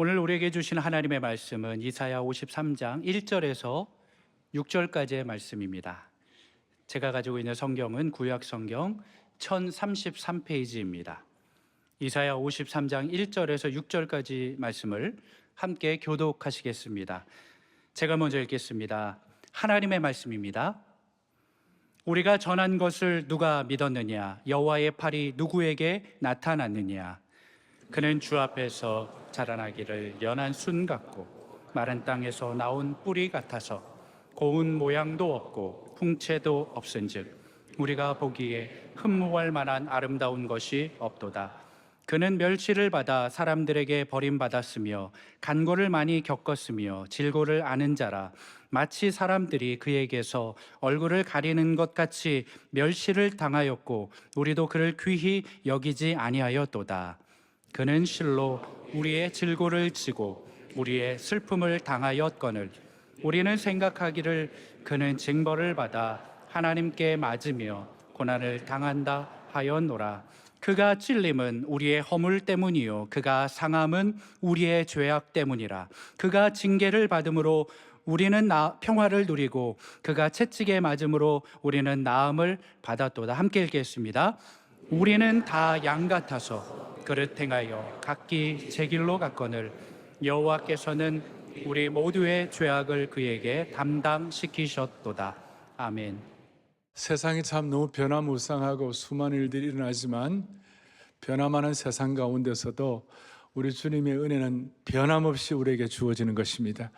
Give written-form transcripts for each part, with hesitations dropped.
오늘 우리에게 주신 하나님의 말씀은 이사야 53장 1절에서 6절까지의 말씀입니다. 제가 가지고 있는 성경은 구약 성경 1033페이지입니다. 이사야 53장 1절에서 6절까지 말씀을 함께 교독하시겠습니다. 제가 먼저 읽겠습니다. 하나님의 말씀입니다. 우리가 전한 것을 누가 믿었느냐? 여호와의 팔이 누구에게 나타났느냐? 그는 주 앞에서 자라나기를 연한 순 같고 마른 땅에서 나온 뿌리 같아서 고운 모양도 없고 풍채도 없은즉 우리가 보기에 흠모할 만한 아름다운 것이 없도다. 그는 멸시를 받아 사람들에게 버림받았으며 간고를 많이 겪었으며 질고를 아는 자라. 마치 사람들이 그에게서 얼굴을 가리는 것 같이 멸시를 당하였고 우리도 그를 귀히 여기지 아니하였도다. 그는 실로 우리의 질고를 지고 우리의 슬픔을 당하였거늘 우리는 생각하기를 그는 징벌을 받아 하나님께 맞으며 고난을 당한다 하였노라. 그가 찔림은 우리의 허물 때문이요 그가 상함은 우리의 죄악 때문이라. 그가 징계를 받음으로 우리는 평화를 누리고 그가 채찍에 맞음으로 우리는 나음을 받았도다. 함께 읽겠습니다. 우리는 다 양 같아서 그릇 행하여 각기 제 길로 갔거늘 여호와께서는 우리 모두의 죄악을 그에게 담당시키셨도다. 아멘. 세상이 참 너무 변화무쌍하고 수많은 일들이 일어나지만 변화많은 세상 가운데서도 우리 주님의 은혜는 변함없이 우리에게 주어지는 것입니다.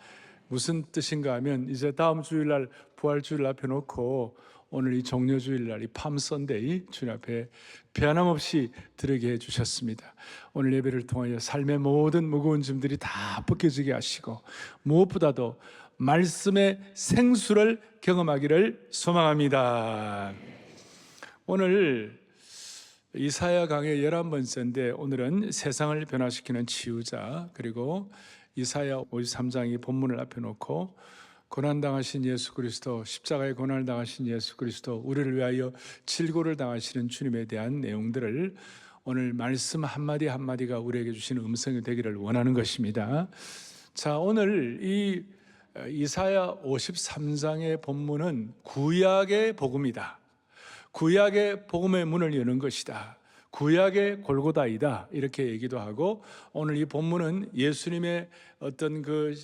무슨 뜻인가 하면 이제 다음 주일날 부활주일 앞에 놓고 오늘 이 종려주일날 이 팜선데이 주님 앞에 변함없이 드리게 해주셨습니다. 오늘 예배를 통하여 삶의 모든 무거운 짐들이 다 벗겨지게 하시고 무엇보다도 말씀의 생수를 경험하기를 소망합니다. 오늘 이사야 강의 11번째인데 오늘은 세상을 변화시키는 치유자, 그리고 이사야 53장이 본문을 앞에 놓고 고난당하신 예수 그리스도, 십자가에 고난을 당하신 예수 그리스도, 우리를 위하여 질고를 당하시는 주님에 대한 내용들을 오늘 말씀 한마디 한마디가 우리에게 주시는 음성이 되기를 원하는 것입니다. 자, 오늘 이 이사야 53장의 본문은 구약의 복음이다. 구약의 복음의 문을 여는 것이다. 구약의 골고다이다. 이렇게 얘기도 하고, 오늘 이 본문은 예수님의 어떤 그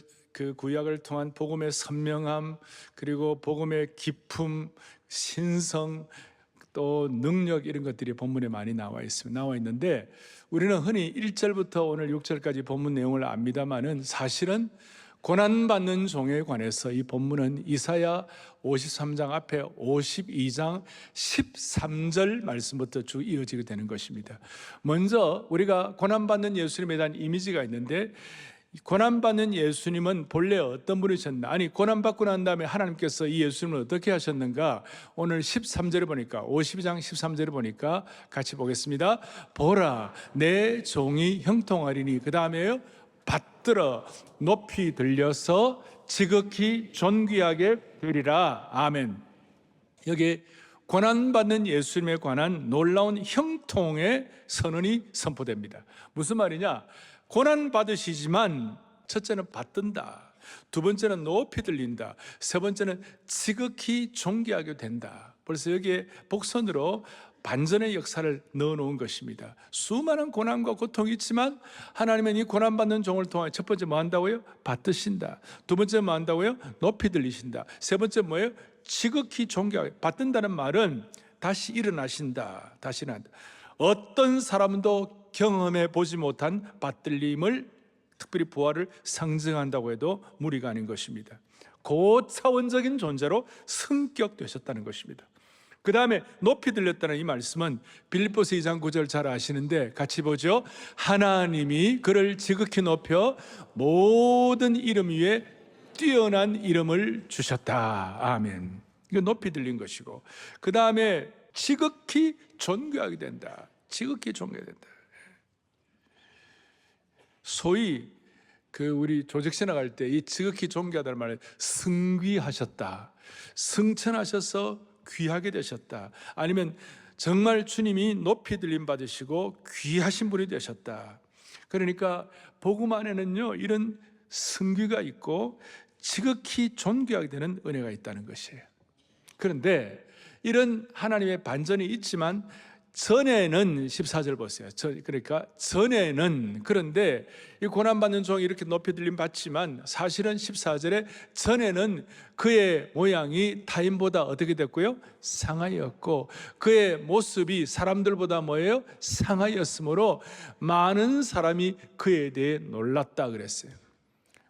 구약을 통한 복음의 선명함, 그리고 복음의 기품, 신성, 또 능력, 이런 것들이 본문에 많이 나와 있는데, 우리는 흔히 1절부터 오늘 6절까지 본문 내용을 압니다만은 사실은 고난받는 종에 관해서 이 본문은 이사야 53장 앞에 52장 13절 말씀부터 쭉 이어지게 되는 것입니다. 먼저 우리가 고난받는 예수님에 대한 이미지가 있는데, 고난받는 예수님은 본래 어떤 분이셨나? 아니, 고난받고 난 다음에 하나님께서 이 예수님을 어떻게 하셨는가? 오늘 13절에 보니까, 52장 13절에 보니까 같이 보겠습니다. 보라, 내 종이 형통하리니, 그 다음에요, 받들어 높이 들려서 지극히 존귀하게 되리라. 아멘. 여기 고난받는 예수님에 관한 놀라운 형통의 선언이 선포됩니다. 무슨 말이냐? 고난받으시지만 첫째는 받든다, 두 번째는 높이 들린다, 세 번째는 지극히 존귀하게 된다. 벌써 여기에 복선으로 반전의 역사를 넣어놓은 것입니다. 수많은 고난과 고통이 있지만 하나님은 이 고난받는 종을 통해 첫 번째 뭐 한다고요? 받드신다. 두 번째 뭐 한다고요? 높이 들리신다. 세 번째 뭐예요? 지극히 존귀하게. 받든다는 말은 다시 일어나신다. 다시 일어난다. 어떤 사람도 경험해 보지 못한 받들림을, 특별히 부활을 상징한다고 해도 무리가 아닌 것입니다. 고차원적인 존재로 승격되셨다는 것입니다. 그 다음에 높이 들렸다는 이 말씀은 빌립보서 2장 9절 잘 아시는데 같이 보죠. 하나님이 그를 지극히 높여 모든 이름 위에 뛰어난 이름을 주셨다. 아멘. 이거 높이 들린 것이고, 그 다음에 지극히 존귀하게 된다. 지극히 존귀하게 된다. 소위 우리 조직신학 할 때 이 지극히 존귀하다는 말을 승귀하셨다, 승천하셔서 귀하게 되셨다, 아니면 정말 주님이 높이 들림 받으시고 귀하신 분이 되셨다. 그러니까 복음 안에는요, 이런 승귀가 있고 지극히 존귀하게 되는 은혜가 있다는 것이에요. 그런데 이런 하나님의 반전이 있지만 전에는 14절 보세요. 그러니까 전에는, 그런데 이 고난받는 종이 이렇게 높이 들림 받지만 사실은 14절에 전에는 그의 모양이 타인보다 어떻게 됐고요? 상하였고 그의 모습이 사람들보다 뭐예요? 상하였으므로 많은 사람이 그에 대해 놀랐다 그랬어요.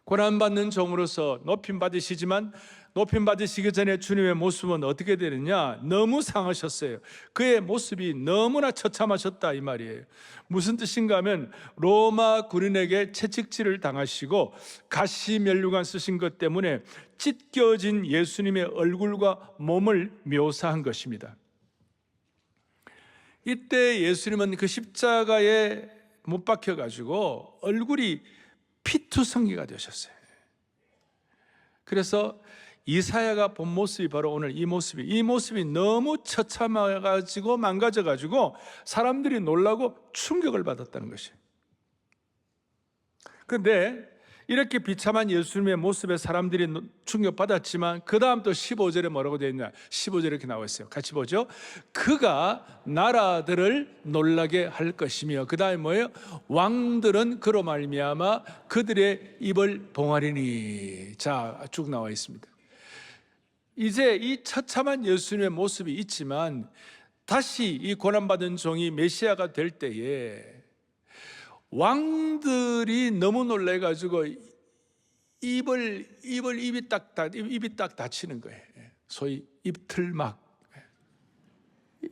고난받는 종으로서 높임 받으시지만 높임 받으시기 전에 주님의 모습은 어떻게 되느냐? 너무 상하셨어요. 그의 모습이 너무나 처참하셨다 이 말이에요. 무슨 뜻인가 하면 로마 군인에게 채찍질을 당하시고 가시면류관 쓰신 것 때문에 찢겨진 예수님의 얼굴과 몸을 묘사한 것입니다. 이때 예수님은 그 십자가에 못 박혀가지고 얼굴이 피투성이가 되셨어요. 그래서 이사야가 본 모습이 바로 오늘 이 모습이 너무 처참해가지고 망가져가지고 사람들이 놀라고 충격을 받았다는 것이에요. 그런데 이렇게 비참한 예수님의 모습에 사람들이 충격받았지만 그 다음 또 15절에 뭐라고 되어 있냐? 15절에 이렇게 나와 있어요. 같이 보죠. 그가 나라들을 놀라게 할 것이며, 그 다음에 뭐예요? 왕들은 그로 말미암아 그들의 입을 봉하리니. 자, 쭉 나와 있습니다. 이제 이 처참한 예수님의 모습이 있지만 다시 이 고난받은 종이 메시아가 될 때에 왕들이 너무 놀래가지고 입이 딱 닫히는 거예요. 소위 입틀막,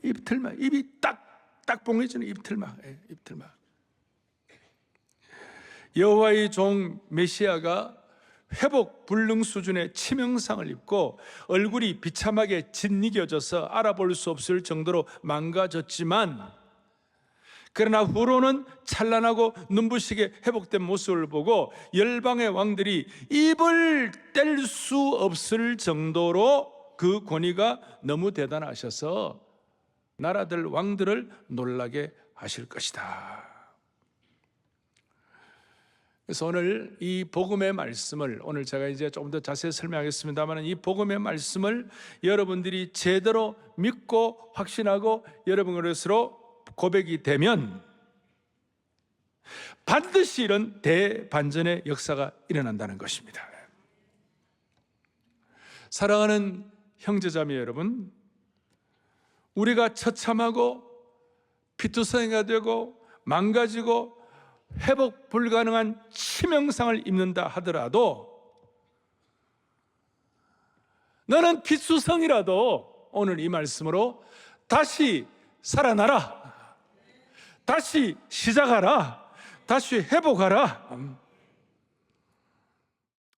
입이 딱 봉해지는 입틀막. 여호와의 종 메시아가 회복 불능 수준의 치명상을 입고 얼굴이 비참하게 짓이겨져서 알아볼 수 없을 정도로 망가졌지만, 그러나 후로는 찬란하고 눈부시게 회복된 모습을 보고 열방의 왕들이 입을 뗄 수 없을 정도로 그 권위가 너무 대단하셔서 나라들 왕들을 놀라게 하실 것이다. 그래서 오늘 이 복음의 말씀을, 오늘 제가 이제 조금 더 자세히 설명하겠습니다만, 이 복음의 말씀을 여러분들이 제대로 믿고 확신하고 여러분의 것으로 고백이 되면 반드시 이런 대반전의 역사가 일어난다는 것입니다. 사랑하는 형제자매 여러분, 우리가 처참하고 피투성이가 되고 망가지고 회복 불가능한 치명상을 입는다 하더라도, 너는 피투성이라도 오늘 이 말씀으로 다시 살아나라, 다시 시작하라, 다시 회복하라.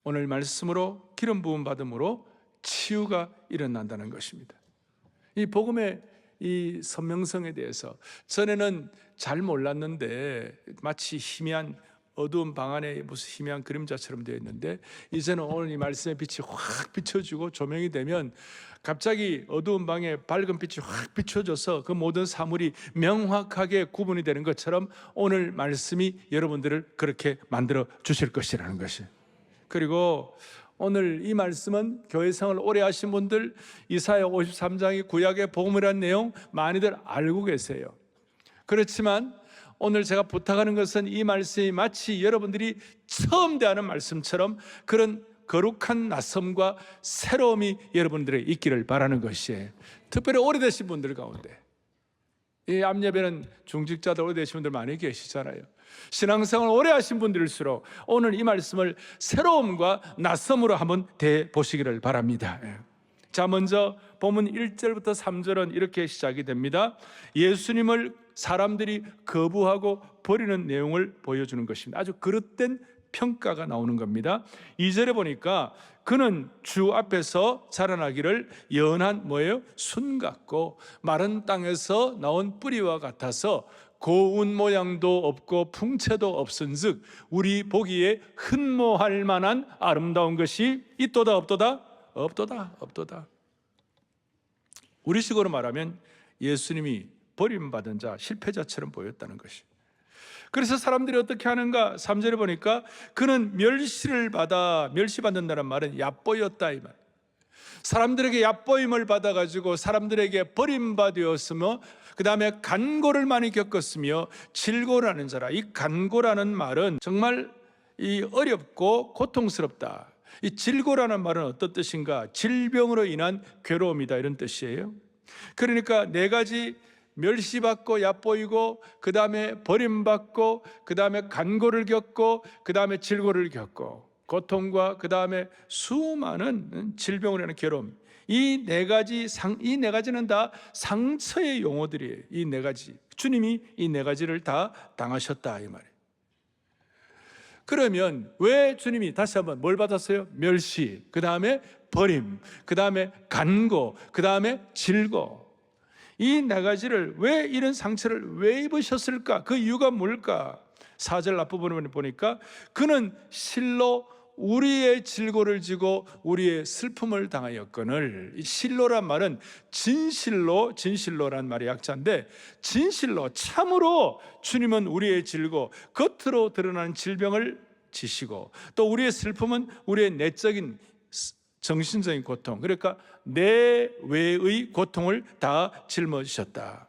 오늘 말씀으로 기름 부음 받음으로 치유가 일어난다는 것입니다. 이 복음의 이 선명성에 대해서 전에는 잘 몰랐는데 마치 희미한 어두운 방 안에 무슨 희미한 그림자처럼 되어 있는데, 이제는 오늘 이 말씀의 빛이 확 비춰지고 조명이 되면 갑자기 어두운 방에 밝은 빛이 확 비춰져서 그 모든 사물이 명확하게 구분이 되는 것처럼 오늘 말씀이 여러분들을 그렇게 만들어 주실 것이라는 것이. 그리고 오늘 이 말씀은 교회 생활을 오래 하신 분들, 이사야 53장이 구약의 복음이라는 내용 많이들 알고 계세요. 그렇지만 오늘 제가 부탁하는 것은 이 말씀이 마치 여러분들이 처음 대하는 말씀처럼 그런 거룩한 낯섦과 새로움이 여러분들에 있기를 바라는 것이에요. 특별히 오래되신 분들 가운데, 이 암예배는 중직자들 오래되신 분들 많이 계시잖아요. 신앙생활 오래 하신 분들일수록 오늘 이 말씀을 새로움과 낯섦으로 한번 대보시기를 바랍니다. 자, 먼저 본문 1절부터 3절은 이렇게 시작이 됩니다. 예수님을 사람들이 거부하고 버리는 내용을 보여주는 것입니다. 아주 그릇된 평가가 나오는 겁니다. 2절에 보니까 그는 주 앞에서 자라나기를 연한 뭐예요? 순 같고 마른 땅에서 나온 뿌리와 같아서 고운 모양도 없고 풍채도 없은즉 우리 보기에 흠모할 만한 아름다운 것이 있도다 없도다? 없도다. 우리식으로 말하면 예수님이 버림받은 자, 실패자처럼 보였다는 것이. 그래서 사람들이 어떻게 하는가? 3절에 보니까 그는 멸시받는다는 말은 얕보였다 이 말. 사람들에게 얕보임을 받아가지고 사람들에게 버림받았으며 그 다음에 간고를 많이 겪었으며 질고라는 자라. 이 간고라는 말은 정말 이 어렵고 고통스럽다. 이 질고라는 말은 어떤 뜻인가? 질병으로 인한 괴로움이다 이런 뜻이에요. 그러니까 네 가지 멸시받고 얕보이고 그 다음에 버림받고 그 다음에 간고를 겪고 그 다음에 질고를 겪고 고통과 그 다음에 수많은 질병으로 인한 괴로움, 이 네 가지는 다 상처의 용어들이에요. 이 네 가지, 주님이 이 네 가지를 다 당하셨다 이 말이에요. 그러면 왜 주님이 다시 한번 뭘 받았어요? 멸시, 그 다음에 버림, 그 다음에 간고, 그 다음에 질고. 이 네 가지를 왜 이런 상처를 왜 입으셨을까? 그 이유가 뭘까? 4절 앞부분을 보니까 그는 실로 우리의 질고를 지고 우리의 슬픔을 당하였거늘. 이 실로란 말은 진실로란 말이 약자인데, 진실로 참으로 주님은 우리의 질고 겉으로 드러나는 질병을 지시고 또 우리의 슬픔은 우리의 내적인 정신적인 고통, 그러니까 내외의 고통을 다 짊어지셨다.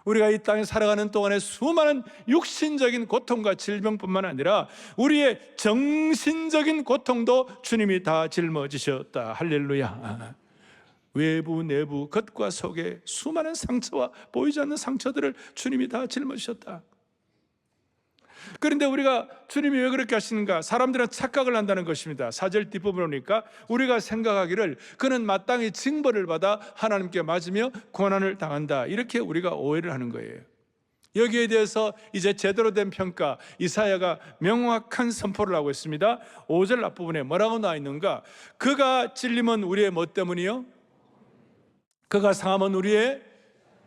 우리가 이 땅에 살아가는 동안에 수많은 육신적인 고통과 질병뿐만 아니라 우리의 정신적인 고통도 주님이 다 짊어지셨다. 할렐루야. 외부 내부 겉과 속에 수많은 상처와 보이지 않는 상처들을 주님이 다 짊어지셨다. 그런데 우리가 주님이 왜 그렇게 하시는가? 사람들은 착각을 한다는 것입니다. 4절 뒷부분을 보니까 우리가 생각하기를 그는 마땅히 징벌을 받아 하나님께 맞으며 고난을 당한다, 이렇게 우리가 오해를 하는 거예요. 여기에 대해서 이제 제대로 된 평가, 이사야가 명확한 선포를 하고 있습니다. 5절 앞부분에 뭐라고 나와 있는가? 그가 찔림은 우리의 뭐 때문이요? 그가 상함은 우리의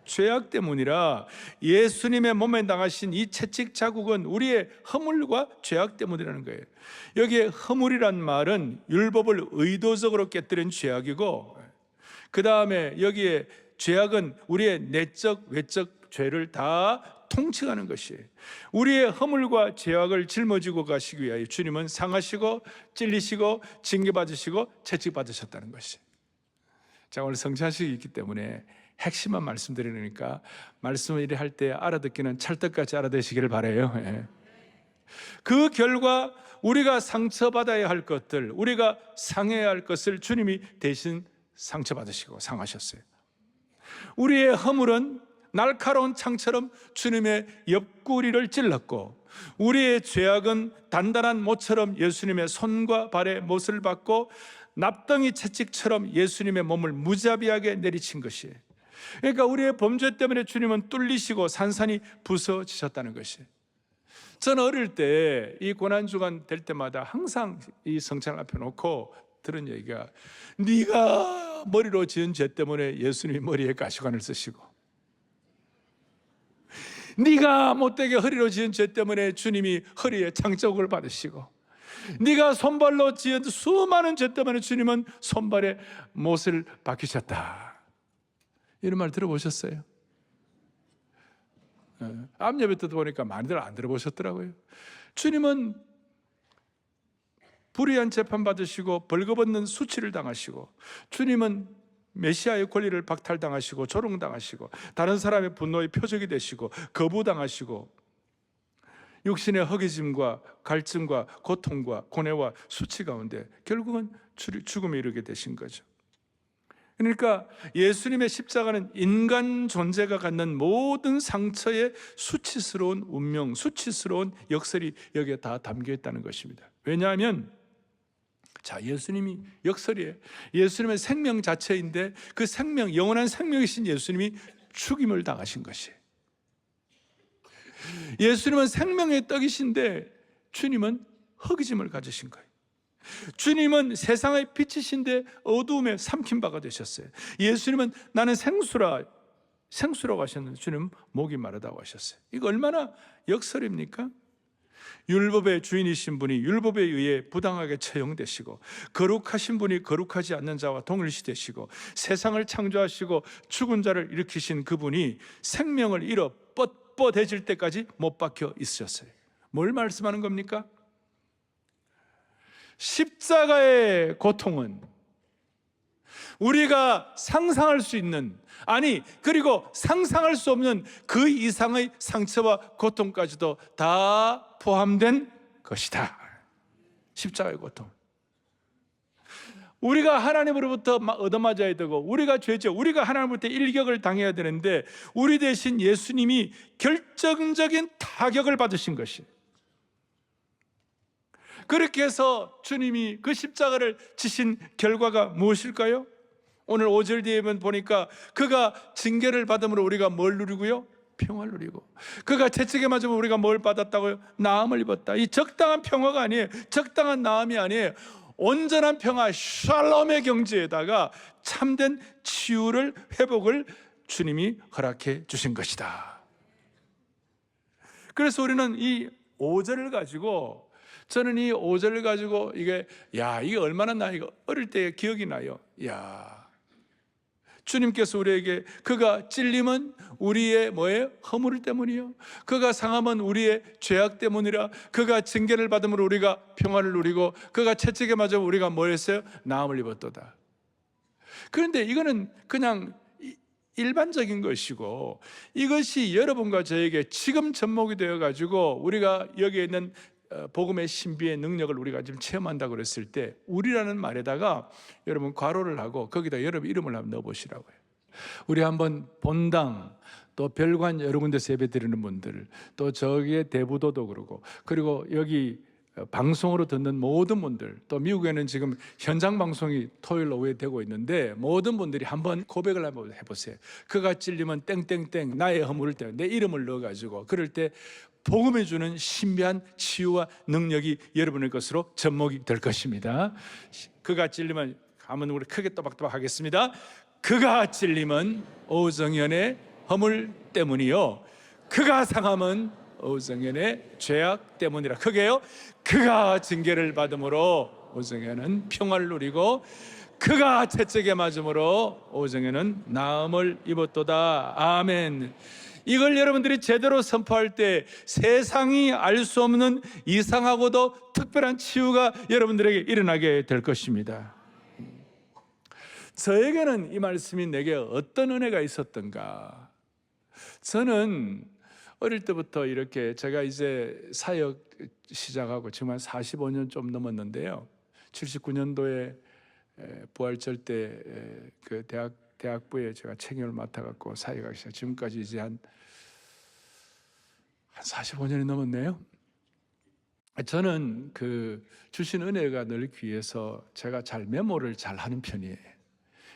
죄악 때문이라. 예수님의 몸에 당하신 이 채찍 자국은 우리의 허물과 죄악 때문이라는 거예요. 여기에 허물이란 말은 율법을 의도적으로 깨뜨린 죄악이고, 그 다음에 여기에 죄악은 우리의 내적 외적 죄를 다 통칭하는 것이에요. 우리의 허물과 죄악을 짊어지고 가시기 위하여 주님은 상하시고 찔리시고 징계받으시고 채찍받으셨다는 것이에요. 자, 오늘 성찬식이 있기 때문에 핵심만 말씀드리니까 말씀을 이래 할 때 알아듣기는 찰떡같이 알아듣시기를 바라요. 예. 그 결과 우리가 상처받아야 할 것들, 우리가 상해야 할 것을 주님이 대신 상처받으시고 상하셨어요. 우리의 허물은 날카로운 창처럼 주님의 옆구리를 찔렀고, 우리의 죄악은 단단한 못처럼 예수님의 손과 발에 못을 받고 납덩이 채찍처럼 예수님의 몸을 무자비하게 내리친 것이에요. 그러니까 우리의 범죄 때문에 주님은 뚫리시고 산산이 부서지셨다는 것이에요. 저는 어릴 때 이 고난주간 될 때마다 항상 이 성찬 앞에 놓고 들은 얘기가, 네가 머리로 지은 죄 때문에 예수님이 머리에 가시관을 쓰시고, 네가 못되게 허리로 지은 죄 때문에 주님이 허리에 장자국을 받으시고, 네가 손발로 지은 수많은 죄 때문에 주님은 손발에 못을 박히셨다. 이런 말 들어보셨어요? 암예배 때도 보니까 많이들 안 들어보셨더라고요. 주님은 불의한 재판 받으시고 벌거벗는 수치를 당하시고, 주님은 메시아의 권리를 박탈당하시고 조롱당하시고 다른 사람의 분노의 표적이 되시고 거부당하시고 육신의 허기짐과 갈증과 고통과 고뇌와 수치 가운데 결국은 죽음에 이르게 되신 거죠. 그러니까 예수님의 십자가는 인간 존재가 갖는 모든 상처의 수치스러운 운명, 수치스러운 역설이 여기에 다 담겨 있다는 것입니다. 왜냐하면 예수님이 역설이에요. 예수님의 생명 자체인데 그 생명, 영원한 생명이신 예수님이 죽임을 당하신 것이에요. 예수님은 생명의 떡이신데 주님은 허기짐을 가지신 거예요. 주님은 세상의 빛이신데 어두움에 삼킨 바가 되셨어요. 예수님은 나는 생수라고 하셨는데 주님은 목이 마르다고 하셨어요. 이거 얼마나 역설입니까? 율법의 주인이신 분이 율법에 의해 부당하게 처형되시고, 거룩하신 분이 거룩하지 않는 자와 동일시되시고, 세상을 창조하시고 죽은 자를 일으키신 그분이 생명을 잃어 뻗어질 때까지 못 박혀 있으셨어요. 뭘 말씀하는 겁니까? 십자가의 고통은 우리가 상상할 수 있는, 아니 그리고 상상할 수 없는 그 이상의 상처와 고통까지도 다 포함된 것이다. 십자가의 고통. 우리가 하나님으로부터 얻어맞아야 되고, 우리가 죄죠, 우리가 하나님으로부터 일격을 당해야 되는데 우리 대신 예수님이 결정적인 타격을 받으신 것이, 그렇게 해서 주님이 그 십자가를 지신 결과가 무엇일까요? 오늘 5절 뒤에 보니까 그가 징계를 받음으로 우리가 뭘 누리고요? 평화를 누리고, 그가 채찍에 맞으면 우리가 뭘 받았다고요? 나음을 입었다. 이 적당한 평화가 아니에요. 적당한 나음이 아니에요. 온전한 평화, 샬롬의 경지에다가 참된 치유를, 회복을 주님이 허락해 주신 것이다. 그래서 우리는 이 5절을 가지고, 저는 이 5절을 가지고 이게 얼마나 나 이거 어릴 때 기억이 나요. 주님께서 우리에게 그가 찔림은 우리의 뭐예요? 허물 때문이요, 그가 상함은 우리의 죄악 때문이라, 그가 징계를 받음으로 우리가 평화를 누리고, 그가 채찍에 맞아 우리가 뭘 했어요? 나음을 입었도다. 그런데 이거는 그냥 일반적인 것이고, 이것이 여러분과 저에게 지금 접목이 되어 가지고 우리가 여기에 있는 복음의 신비의 능력을 우리가 지금 체험한다고 그랬을 때, 우리라는 말에다가 여러분 괄호를 하고 거기다 여러분 이름을 한번 넣어보시라고요. 우리 한번 본당, 또 별관 여러 군데서 예배 드리는 분들, 또 저기에 대부도도 그러고, 그리고 여기 방송으로 듣는 모든 분들, 또 미국에는 지금 현장 방송이 토요일 오후에 되고 있는데, 모든 분들이 한번 고백을 한번 해보세요. 그가 찔리면 땡땡땡 나의 허물을 때문에 내 이름을 넣어가지고, 그럴 때 복음이 주는 신비한 치유와 능력이 여러분의 것으로 접목이 될 것입니다. 그가 찔리면, 한번 우리 크게 또박또박 하겠습니다. 그가 찔림은 오정연의 허물 때문이요, 그가 상함은 오정연의 죄악 때문이라. 크게요. 그가 징계를 받음으로 오정연은 평화를 누리고, 그가 채찍에 맞음으로 오정연은 나음을 입었도다. 아멘. 이걸 여러분들이 제대로 선포할 때 세상이 알 수 없는 이상하고도 특별한 치유가 여러분들에게 일어나게 될 것입니다. 저에게는 이 말씀이 내게 어떤 은혜가 있었던가. 저는 어릴 때부터 이렇게, 제가 이제 사역 시작하고 지금 한 45년 좀 넘었는데요, 79년도에 부활절 때 그 대학부에 제가 책임을 맡아갖고 사역하기 시작. 지금까지 이제 한 45년이 넘었네요. 저는 그 주신 은혜가 늘 귀해서 제가 잘 메모를 잘 하는 편이에요.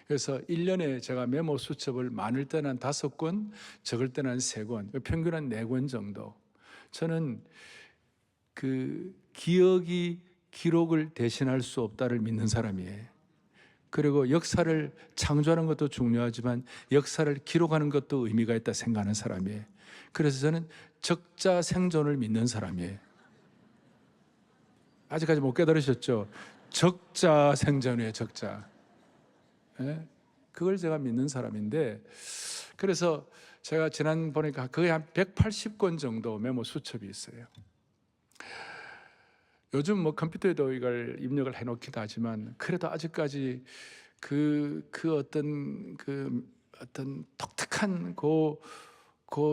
그래서 1년에 제가 메모 수첩을 많을 때는 한 5권, 적을 때는 한 3권, 평균 한 4권 정도. 저는 그 기억이 기록을 대신할 수 없다를 믿는 사람이에요. 그리고 역사를 창조하는 것도 중요하지만 역사를 기록하는 것도 의미가 있다 생각하는 사람이에요. 그래서 저는 적자 생존을 믿는 사람이에요. 아직까지 못 깨달으셨죠? 적자 생존이에요, 적자. 예? 그걸 제가 믿는 사람인데, 그래서 제가 지난 보니까 거의 한 180권 정도 메모 수첩이 있어요. 요즘 뭐 컴퓨터에도 이걸 입력을 해놓기도 하지만, 그래도 아직까지 그 어떤 독특한 그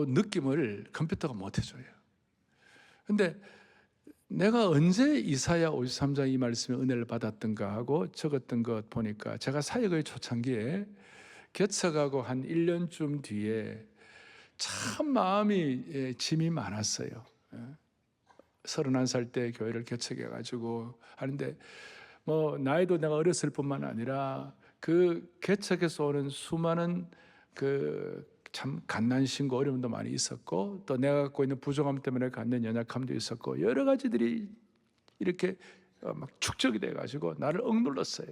느낌을 컴퓨터가 못 해줘요. 근데 내가 언제 이사야 53장 이 말씀의 은혜를 받았던가 하고 적었던 것 보니까, 제가 사역의 초창기에 개척하고 한 1년쯤 뒤에 참 마음이 짐이 많았어요. 31살 때 교회를 개척해가지고 하는데, 뭐 나이도 내가 어렸을 뿐만 아니라 그 개척에서 오는 수많은 그 참 갓난신고 어려움도 많이 있었고, 또 내가 갖고 있는 부족함 때문에 갖는 연약함도 있었고, 여러 가지들이 이렇게 막 축적이 돼가지고 나를 억눌렀어요.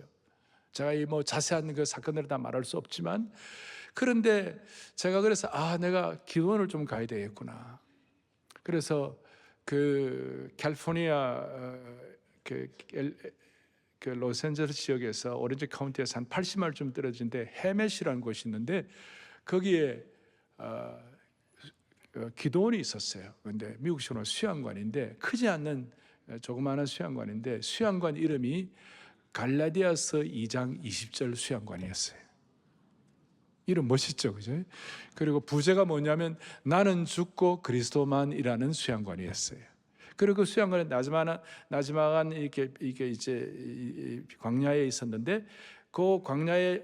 제가 이 뭐 자세한 그 사건들을 다 말할 수 없지만, 그런데 제가 그래서 내가 기도원을 좀 가야 되겠구나. 그래서 그 캘리포니아 그 로스앤젤레스 지역에서 오렌지 카운티에서 한 80마일쯤 떨어진 데 해맷이라는 곳이 있는데, 거기에 기도원이 있었어요. 근데 미국식으로 수양관인데 크지 않는 조그마한 수양관인데 수양관 이름이 갈라디아서 2장 20절 수양관이었어요. 이름 멋있죠, 그죠? 그리고 부제가 뭐냐면 나는 죽고 그리스도만이라는 수양관이었어요. 그리고 그 수양관은 나지막한 이게 이제 광야에 있었는데 그 광야에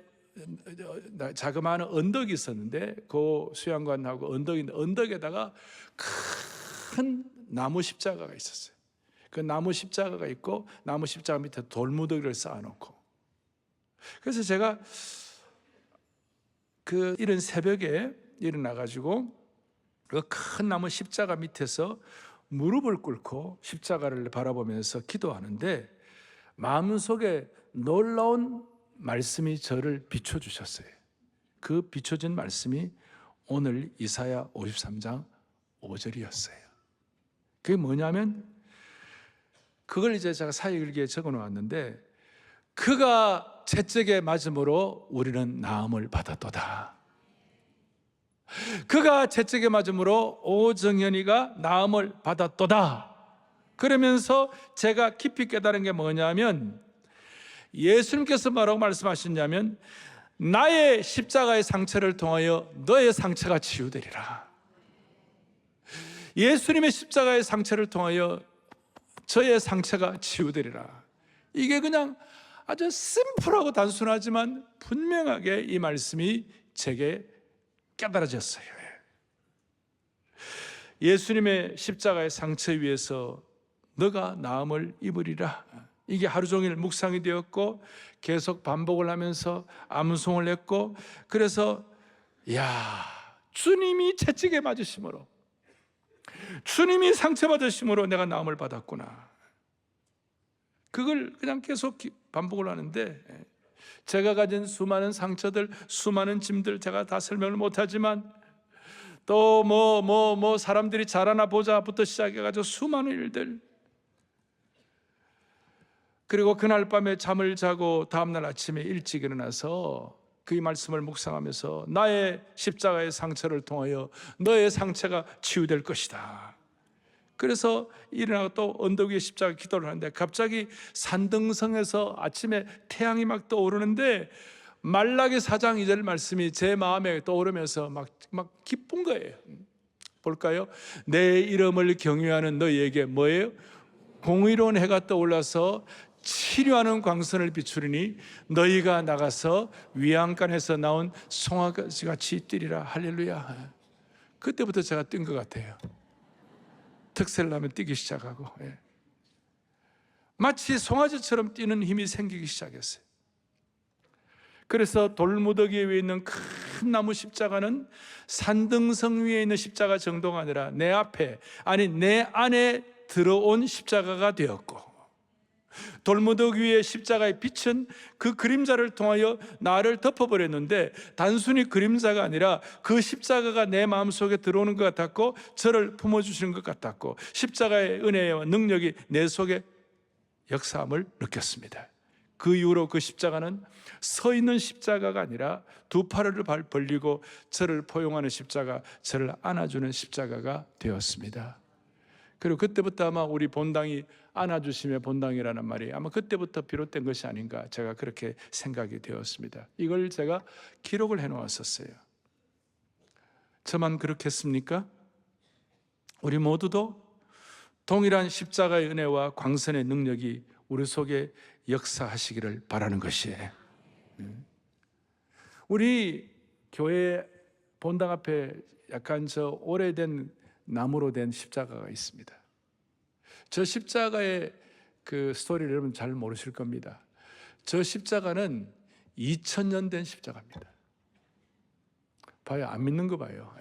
자그마한 언덕이 있었는데 그 수양관하고 언덕에다가 큰 나무 십자가가 있었어요. 그 나무 십자가가 있고 나무 십자가 밑에 돌무더기를 쌓아놓고 그래서 제가 그 이른 새벽에 일어나 가지고 그 큰 나무 십자가 밑에서 무릎을 꿇고 십자가를 바라보면서 기도하는데 마음속에 놀라운 말씀이 저를 비춰주셨어요. 그 비춰진 말씀이 오늘 이사야 53장 5절이었어요. 그게 뭐냐면 그걸 이제 제가 사역일기에 적어 놓았는데 그가 채찍에 맞음으로 우리는 나음을 받았도다. 그가 채찍에 맞음으로 오정현이가 나음을 받았도다. 그러면서 제가 깊이 깨달은 게 뭐냐면 예수님께서 뭐라고 말씀하셨냐면 나의 십자가의 상처를 통하여 너의 상처가 치유되리라. 예수님의 십자가의 상처를 통하여 저의 상처가 치유되리라. 이게 그냥 아주 심플하고 단순하지만 분명하게 이 말씀이 제게 깨달아졌어요. 예수님의 십자가의 상처 위에서 너가 나음을 입으리라. 이게 하루 종일 묵상이 되었고 계속 반복을 하면서 암송을 했고 그래서 주님이 채찍에 맞으심으로 주님이 상처받으심으로 내가 나음을 받았구나. 그걸 그냥 계속 반복을 하는데 제가 가진 수많은 상처들, 수많은 짐들 제가 다 설명을 못하지만 또 사람들이 잘하나 보자부터 시작해가지고 수많은 일들 그리고 그날 밤에 잠을 자고 다음날 아침에 일찍 일어나서 그 말씀을 묵상하면서 나의 십자가의 상처를 통하여 너의 상처가 치유될 것이다. 그래서 일어나고 또 언덕 위에 십자가 기도를 하는데 갑자기 산등성에서 아침에 태양이 막 떠오르는데 말라기 4장 2절 말씀이 제 마음에 떠오르면서 막 기쁜 거예요. 볼까요? 내 이름을 경외하는 너희에게 뭐예요? 공의로운 해가 떠올라서 치료하는 광선을 비추리니 너희가 나가서 위안간에서 나온 송아지같이 뛰리라. 할렐루야. 그때부터 제가 뛴 것 같아요. 특세를 하면 뛰기 시작하고 마치 송아지처럼 뛰는 힘이 생기기 시작했어요. 그래서 돌무더기 위에 있는 큰 나무 십자가는 산등성 위에 있는 십자가 정도가 아니라 내 앞에 내 안에 들어온 십자가가 되었고 돌무더기 위에 십자가의 빛은 그 그림자를 통하여 나를 덮어버렸는데 단순히 그림자가 아니라 그 십자가가 내 마음속에 들어오는 것 같았고 저를 품어주시는 것 같았고 십자가의 은혜와 능력이 내 속에 역사함을 느꼈습니다. 그 이후로 그 십자가는 서 있는 십자가가 아니라 두 팔을 벌리고 저를 포용하는 십자가, 저를 안아주는 십자가가 되었습니다. 그리고 그때부터 아마 우리 본당이 안아주심의 본당이라는 말이 아마 그때부터 비롯된 것이 아닌가 제가 그렇게 생각이 되었습니다. 이걸 제가 기록을 해놓았었어요. 저만 그렇겠습니까? 우리 모두도 동일한 십자가의 은혜와 광선의 능력이 우리 속에 역사하시기를 바라는 것이에요. 우리 교회 본당 앞에 약간 오래된 나무로 된 십자가가 있습니다. 저 십자가의 그 스토리를 여러분 잘 모르실 겁니다. 저 십자가는 2000년 된 십자가입니다. 봐요, 안 믿는 거 봐요.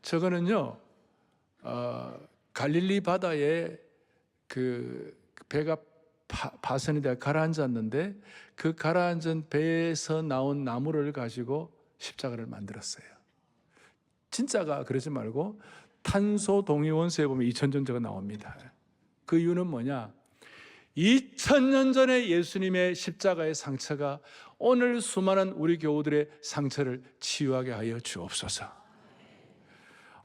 저거는요, 갈릴리 바다에 그 배가 파선이 되어 가라앉았는데 그 가라앉은 배에서 나온 나무를 가지고 십자가를 만들었어요. 진짜가 그러지 말고 탄소 동위원소에 보면 2000년제가 나옵니다. 그 이유는 뭐냐? 2000년 전에 예수님의 십자가의 상처가 오늘 수많은 우리 교우들의 상처를 치유하게 하여 주옵소서.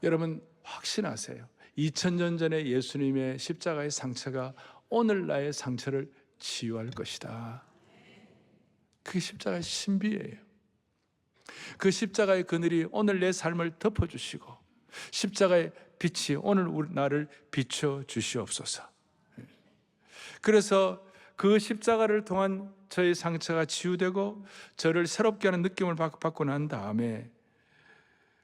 여러분 확신하세요. 2000년 전에 예수님의 십자가의 상처가 오늘 나의 상처를 치유할 것이다. 그게 십자가의 신비예요. 그 십자가의 그늘이 오늘 내 삶을 덮어주시고 십자가의 빛이 오늘 나를 비춰주시옵소서. 그래서 그 십자가를 통한 저의 상처가 치유되고 저를 새롭게 하는 느낌을 받고 난 다음에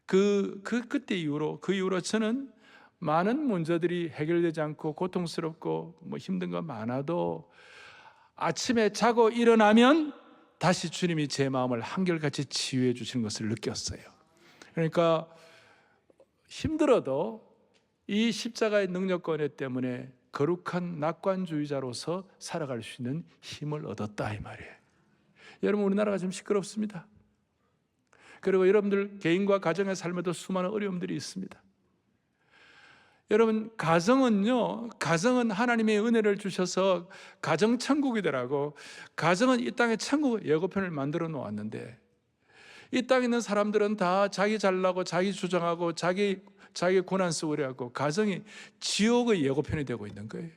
그때 이후로 저는 많은 문제들이 해결되지 않고 고통스럽고 힘든 거 많아도 아침에 자고 일어나면 다시 주님이 제 마음을 한결같이 치유해 주시는 것을 느꼈어요. 그러니까 힘들어도 이 십자가의 능력과 은혜 때문에 거룩한 낙관주의자로서 살아갈 수 있는 힘을 얻었다 이 말이에요. 여러분 우리나라가 좀 시끄럽습니다. 그리고 여러분들 개인과 가정의 삶에도 수많은 어려움들이 있습니다. 여러분 가정은 하나님의 은혜를 주셔서 가정 천국이더라고. 가정은 이 땅의 천국 예고편을 만들어 놓았는데 이 땅에 있는 사람들은 다 자기 잘나고 자기 주장하고 자기 고난 쓰고 하고 가정이 지옥의 예고편이 되고 있는 거예요.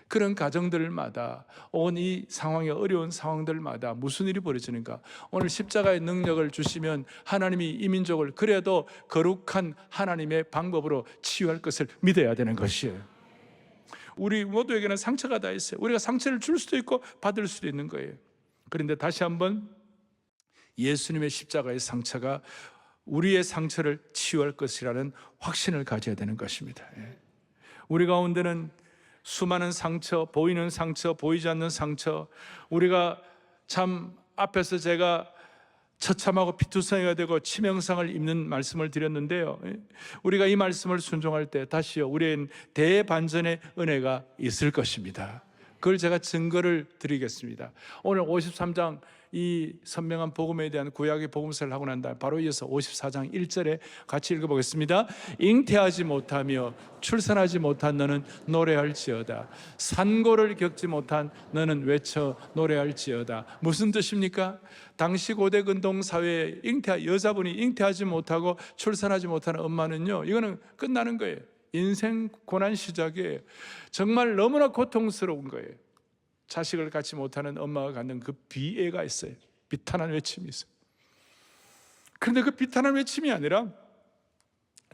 그런 가정들마다 온 이 상황이 어려운 상황들마다 무슨 일이 벌어지는가? 오늘 십자가의 능력을 주시면 하나님이 이 민족을 그래도 거룩한 하나님의 방법으로 치유할 것을 믿어야 되는 것이에요. 우리 모두에게는 상처가 다 있어요. 우리가 상처를 줄 수도 있고 받을 수도 있는 거예요. 그런데 다시 한번 예수님의 십자가의 상처가 우리의 상처를 치유할 것이라는 확신을 가져야 되는 것입니다. 우리 가운데는 수많은 상처, 보이는 상처, 보이지 않는 상처, 우리가 참 앞에서 제가 처참하고 피투성이가 되고 치명상을 입는 말씀을 드렸는데요. 우리가 이 말씀을 순종할 때 다시요 우리엔 대반전의 은혜가 있을 것입니다. 그걸 제가 증거를 드리겠습니다. 오늘 53장 이 선명한 복음에 대한 구약의 복음서를 하고 난 다음 바로 이어서 54장 1절에 같이 읽어보겠습니다. 잉태하지 못하며 출산하지 못한 너는 노래할지어다. 산고를 겪지 못한 너는 외쳐 노래할지어다. 무슨 뜻입니까? 당시 고대 근동 사회에 여자분이 잉태하지 못하고 출산하지 못하는 엄마는요 이거는 끝나는 거예요. 인생 고난 시작이에요. 정말 너무나 고통스러운 거예요. 자식을 갖지 못하는 엄마가 갖는 그 비애가 있어요. 비탄한 외침이 있어요. 그런데 그 비탄한 외침이 아니라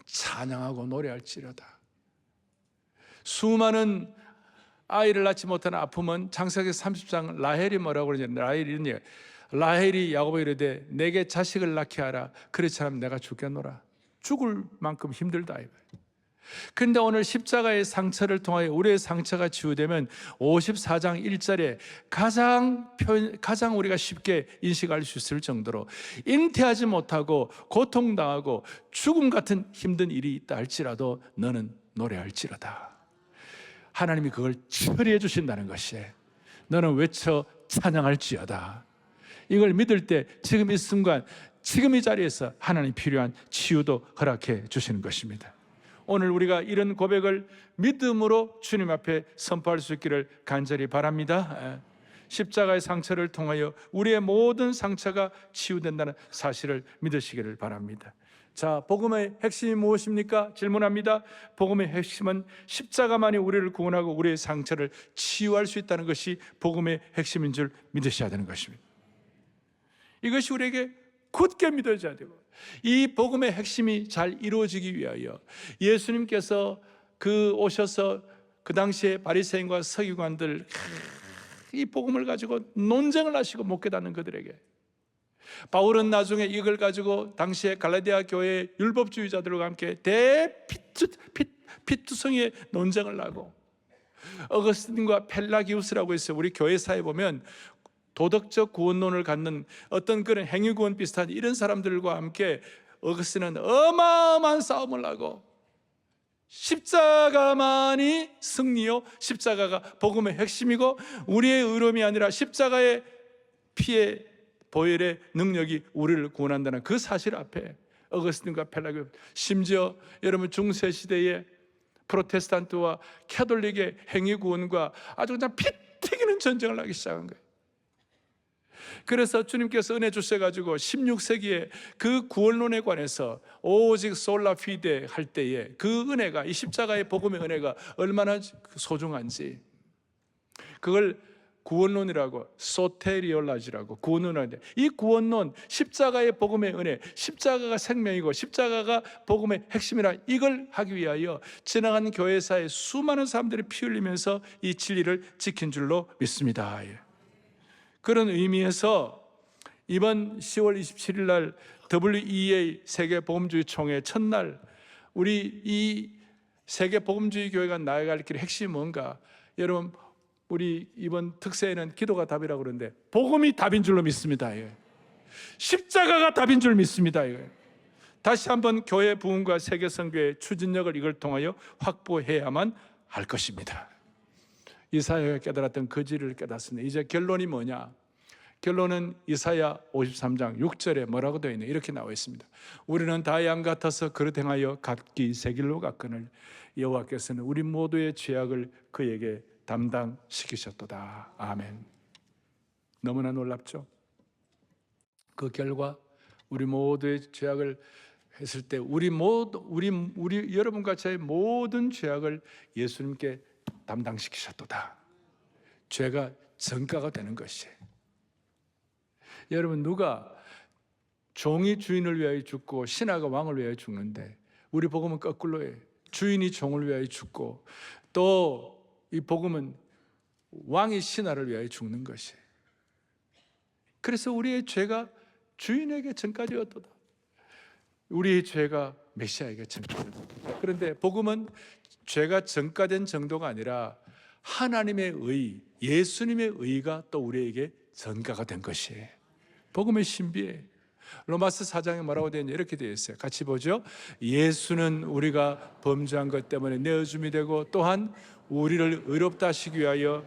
찬양하고 노래할지로다. 수많은 아이를 낳지 못하는 아픔은 창세기 30장 라헬이 뭐라고 그러냐? 라헬이 야곱에게 이르되 내게 자식을 낳게 하라. 그렇지 않으면 내가 죽겠노라. 죽을 만큼 힘들다. 그런데 오늘 십자가의 상처를 통하여 우리의 상처가 치유되면 54장 1절에 가장 우리가 쉽게 인식할 수 있을 정도로 잉태하지 못하고 고통당하고 죽음 같은 힘든 일이 있다 할지라도 너는 노래할지로다. 하나님이 그걸 처리해 주신다는 것이에요. 너는 외쳐 찬양할지어다. 이걸 믿을 때 지금 이 순간 지금 이 자리에서 하나님 필요한 치유도 허락해 주시는 것입니다. 오늘 우리가 이런 고백을 믿음으로 주님 앞에 선포할 수 있기를 간절히 바랍니다. 십자가의 상처를 통하여 우리의 모든 상처가 치유된다는 사실을 믿으시기를 바랍니다. 자, 복음의 핵심이 무엇입니까? 질문합니다. 복음의 핵심은 십자가만이 우리를 구원하고 우리의 상처를 치유할 수 있다는 것이 복음의 핵심인 줄 믿으셔야 되는 것입니다. 이것이 우리에게 굳게 믿어져야 되고 이 복음의 핵심이 잘 이루어지기 위하여 예수님께서 오셔서 그 당시에 바리새인과 서기관들 이 복음을 가지고 논쟁을 하시고 못 깨닫는 그들에게 바울은 나중에 이걸 가지고 당시에 갈라디아 교회의 율법주의자들과 함께 피투성이의 논쟁을 하고 어거스틴과 펠라기우스라고 있어요. 우리 교회사에 보면 도덕적 구원론을 갖는 어떤 그런 행위구원 비슷한 이런 사람들과 함께 어거스틴은 어마어마한 싸움을 하고 십자가만이 승리요 십자가가 복음의 핵심이고 우리의 의로움이 아니라 십자가의 피의 보혈의 능력이 우리를 구원한다는 그 사실 앞에 어거스틴과 펠라기우스, 심지어 여러분 중세시대에 프로테스탄트와 캐톨릭의 행위구원과 아주 그냥 피 튀기는 전쟁을 하기 시작한 거예요. 그래서 주님께서 은혜 주셔가지고 16세기에 그 구원론에 관해서 오직 솔라 피데 할 때에 그 은혜가, 이 십자가의 복음의 은혜가 얼마나 소중한지, 그걸 구원론이라고, 소테리올라지라고 구원론인데, 이 구원론, 십자가의 복음의 은혜, 십자가가 생명이고 십자가가 복음의 핵심이라, 이걸 하기 위하여 지나간 교회사에 수많은 사람들이 피 흘리면서 이 진리를 지킨 줄로 믿습니다. 그런 의미에서 이번 10월 27일 날 WEA 세계복음주의 총회 첫날, 우리 이 세계복음주의 교회가 나아갈 길의 핵심이 뭔가? 여러분, 우리 이번 특세에는 기도가 답이라고 그러는데 복음이 답인 줄로 믿습니다. 십자가가 답인 줄 믿습니다. 다시 한번 교회 부흥과 세계선교의 추진력을 이걸 통하여 확보해야만 할 것입니다. 이사야가 깨달았던 그 진리를 깨닫습니다. 이제 결론이 뭐냐? 결론은 이사야 53장 6절에 뭐라고 되어 있냐? 이렇게 나와 있습니다. 우리는 다 양 같아서 그릇 행하여 각기 새 길로 갔거늘 여호와께서는 우리 모두의 죄악을 그에게 담당시키셨도다. 아멘. 너무나 놀랍죠? 그 결과 우리 모두의 죄악을 했을 때 우리 여러분과 저의 모든 죄악을 예수님께 담당시키셨도다. 죄가 전가가 되는 것이에요. 여러분, 누가 종이 주인을 위하여 죽고 신하가 왕을 위하여 죽는데, 우리 복음은 거꾸로예요. 주인이 종을 위하여 죽고 또 이 복음은 왕이 신하를 위하여 죽는 것이에요. 그래서 우리의 죄가 주인에게 전가되었도다. 우리의 죄가 메시아에게 전가되었도다. 그런데 복음은 죄가 전가된 정도가 아니라 하나님의 의, 예수님의 의가 또 우리에게 전가가 된 것이에요. 복음의 신비예요. 로마서 4장에 뭐라고 되어 있냐? 이렇게 되어 있어요. 같이 보죠. 예수는 우리가 범죄한 것 때문에 내어줌이 되고 또한 우리를 의롭다 하시기 위하여,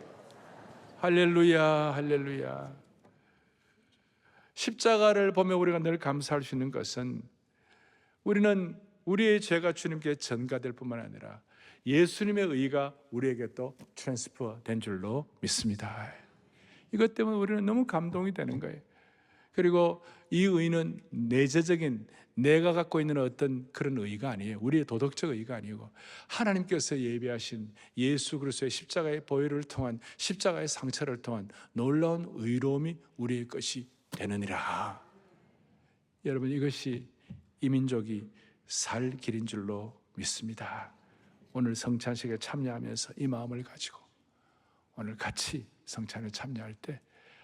할렐루야, 할렐루야. 십자가를 보며 우리가 늘 감사할 수 있는 것은, 우리는 우리의 죄가 주님께 전가될 뿐만 아니라 예수님의 의가 우리에게 또 트랜스퍼 된 줄로 믿습니다. 이것 때문에 우리는 너무 감동이 되는 거예요. 그리고 이 의는 내재적인, 내가 갖고 있는 어떤 그런 의가 아니에요. 우리의 도덕적 의가 아니고 하나님께서 예비하신 예수 그리스도의 십자가의 보혈을 통한, 십자가의 상처를 통한 놀라운 의로움이 우리의 것이 되느니라. 여러분, 이것이 이 민족이 살 길인 줄로 믿습니다. 오늘 성찬식에 참여하면서 이 마음을 가지고 오늘 같이 성찬에 참여할 때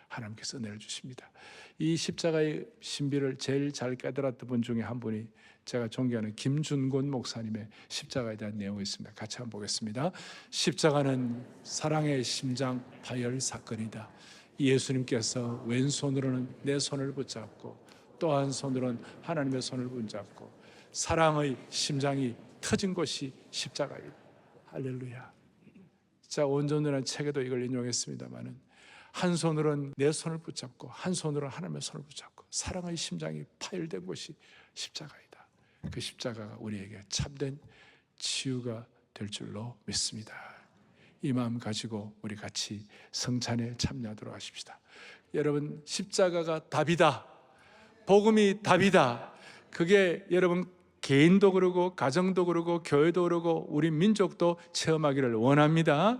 하나님께서 은혜를 주십니다. 이 십자가의 신비를 제일 잘 깨달았던 분 중에 한 분이 제가 존경하는 김준곤 목사님의 십자가에 대한 내용이 있습니다. 같이 한번 보겠습니다. 십자가는 사랑의 심장 파열 사건이다. 예수님께서 왼손으로는 내 손을 붙잡고 또 한 손으로는 하나님의 손을 붙잡고 사랑의 심장이 터진 곳이 십자가이다. 할렐루야. 자, 온전이라는 책에도 이걸 인용했습니다마는, 한 손으로는 내 손을 붙잡고 한 손으로는 하나님의 손을 붙잡고 사랑의 심장이 파열된 곳이 십자가이다. 그 십자가가 우리에게 참된 치유가 될 줄로 믿습니다. 이 마음 가지고 우리 같이 성찬에 참여하도록 하십시다. 여러분, 십자가가 답이다. 복음이 답이다. 그게 여러분 개인도 그러고 가정도 그러고 교회도 그러고 우리 민족도 체험하기를 원합니다.